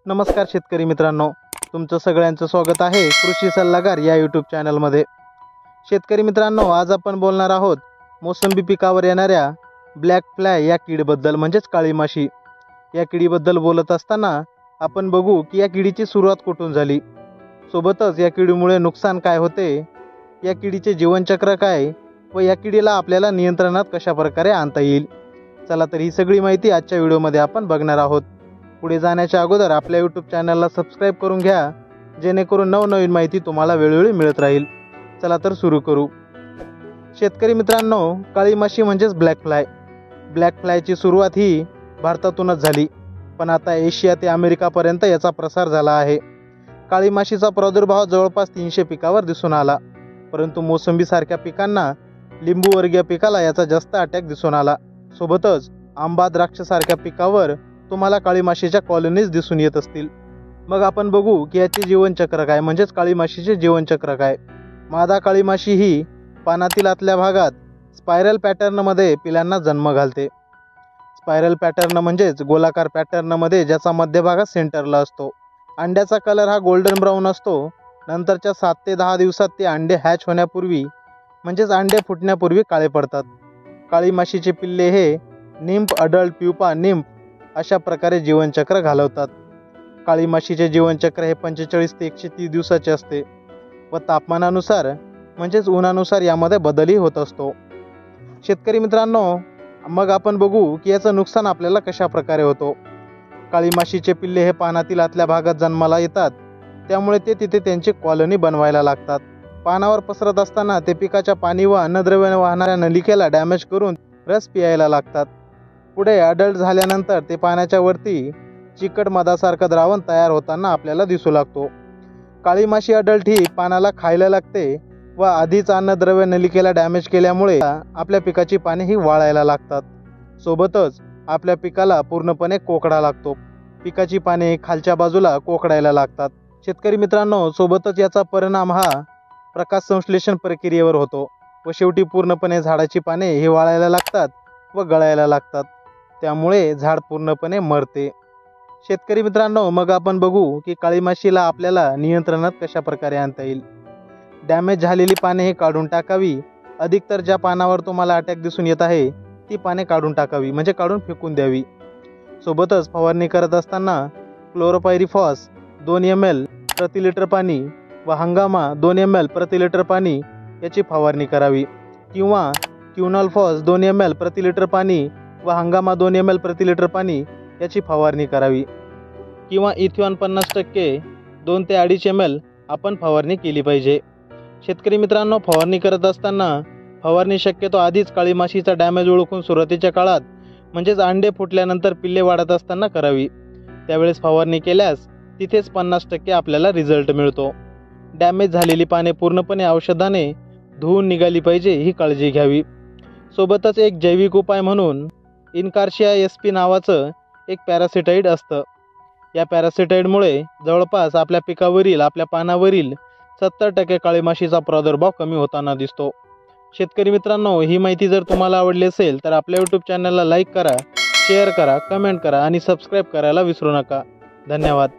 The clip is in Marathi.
नमस्कार शेतकरी मित्रांनो, तुमचं सगळ्यांचं स्वागत आहे कृषी सल्लागार या यूट्यूब चॅनलमध्ये। शेतकरी मित्रांनो, आज आपण बोलणार आहोत मोसंबी पिकावर येणाऱ्या ब्लॅक फ्लाय या किडीबद्दल, म्हणजेच काळी माशी या किडीबद्दल बोलत असताना आपण बघू की या किडीची सुरुवात कुठून झाली, सोबतच या किडीमुळे नुकसान काय होते, या किडीचे जीवनचक्र काय व या किडीला आपल्याला नियंत्रणात कशा प्रकारे आणता येईल। चला तर ही सगळी माहिती आजच्या व्हिडिओमध्ये आपण बघणार आहोत। पुढे जाण्याच्या अगोदर आपल्या यूट्यूब चॅनलला सबस्क्राईब करून घ्या, जेणेकरून नवनवीन माहिती तुम्हाला वेळोवेळी मिळत राहील। चला तर सुरू करू। शेतकरी मित्रांनो, काळी माशी म्हणजेच ब्लॅक फ्लाय, ब्लॅक फ्लायची सुरुवात ही भारतातूनच झाली, पण आता एशिया ते अमेरिकापर्यंत याचा प्रसार झाला आहे। काळी माशीचा प्रादुर्भाव जवळपास 300 पिकावर दिसून आला, परंतु मोसंबीसारख्या पिकांना, लिंबू वर्गीय पिकाला याचा जास्त अटॅक दिसून आला। सोबतच आंबा, द्राक्षासारख्या पिकावर तुम्हाला काळी माशीच्या कॉलनीज दिसून येत असतील। मग आपण बघू की याचे जीवनचक्र काय, म्हणजेच काळी माशीचे जीवनचक्र काय। मादा काळी माशी ही पानातील आतल्या भागात स्पायरल पॅटर्नमध्ये पिलांना जन्म घालते। स्पायरल पॅटर्न म्हणजेच गोलाकार पॅटर्नमध्ये, ज्याचा मध्यभाग सेंटरला असतो। अंड्याचा कलर हा गोल्डन ब्राऊन असतो। नंतरच्या 7 ते 10 दिवसात ते अंडे हॅच होण्यापूर्वी, म्हणजेच अंडे फुटण्यापूर्वी काळे पडतात। काळी माशीचे पिल्ले हे निम्फ, अडल्ट, प्युपा, निम्फ अशा प्रकारे जीवनचक्र घालवतात। काळी माशीचे जीवनचक्र हे 45 ते 130 दिवसाचे असते व तापमानानुसार, म्हणजेच उन्हानुसार यामध्ये बदलही होत असतो। शेतकरी मित्रांनो, मग आपण बघू की याचं नुकसान आपल्याला कशा प्रकारे होतो। काळी माशीचे पिल्ले हे पानातील आतल्या भागात जन्माला येतात, त्यामुळे ते तिथे त्यांची कॉलनी बनवायला लागतात। पानावर पसरत असताना ते पिकाच्या पाणी व अन्नद्रव्याने वाहणाऱ्या नलिकेला डॅमेज करून रस पियायला लागतात। पुढे अडल्ट झाल्यानंतर ते पाण्याच्या वरती चिकट मधासारखं द्रावण तयार होताना आपल्याला दिसू लागतो। काळी माशी अडल्ट ही पानाला खायला लागते व आधीच अन्नद्रव्य नलिकेला डॅमेज केल्यामुळे आपल्या पिकाची पाने ही वाळायला लागतात। सोबतच आपल्या पिकाला पूर्णपणे कोकडा लागतो, पिकाची पाने खालच्या बाजूला कोकडायला लागतात। शेतकरी मित्रांनो, सोबतच याचा परिणाम हा प्रकाश संश्लेषण प्रक्रियेवर होतो व शेवटी पूर्णपणे झाडाची पाने ही वाळायला लागतात व गळायला लागतात, त्यामुळे झाड पूर्णपणे मरते। शेतकरी मित्रांनो, मग आपण बघू की काळी माशीला आपल्याला नियंत्रणात कशा प्रकारे आणता येईल। डॅमेज झालेली पाने हे काढून टाकावी, अधिकतर ज्या पानावर तुम्हाला अटॅक दिसून येत आहे ती पाने काढून टाकावी, म्हणजे काढून फेकून द्यावी। सोबतच फवारणी करत असताना क्लोरोपायरिफॉस 2 ml प्रति लिटर पाणी व हंगामा 2 ml प्रति लिटर पाणी याची फवारणी करावी, किंवा क्युनॉलफॉस 2 ml प्रति लिटर पाणी व हंगामा 2 ml प्रति लिटर पाणी याची फवारणी करावी, किंवा इथ्यॉन 50% 2 ते 2.5 ml आपण फवारणी केली पाहिजे। शेतकरी मित्रांनो, फवारणी करत असताना फवारणी शक्यतो आधीच काळी माशीचा डॅमेज ओळखून सुरुवातीच्या काळात, म्हणजेच अंडे फुटल्यानंतर पिल्ले वाढत असताना करावी। त्यावेळेस फवारणी केल्यास तिथेच 50% आपल्याला रिझल्ट मिळतो। डॅमेज झालेली पाने पूर्णपणे औषधाने धुवून निघाली पाहिजे, ही काळजी घ्यावी। सोबतच एक जैविक उपाय म्हणून इनकार्शिया SP नावाचं एक पॅरासिटाईड असतं। या पॅरासिटाईडमुळे जवळपास आपल्या पिकावरील, आपल्या पानावरील 70% काळी माशीचा प्रादुर्भाव कमी होताना दिसतो। शेतकरी मित्रांनो, ही माहिती जर तुम्हाला आवडली असेल तर आपल्या यूट्यूब चॅनलला लाईक करा, शेअर करा, कमेंट करा आणि सबस्क्राईब करायला विसरू नका। धन्यवाद।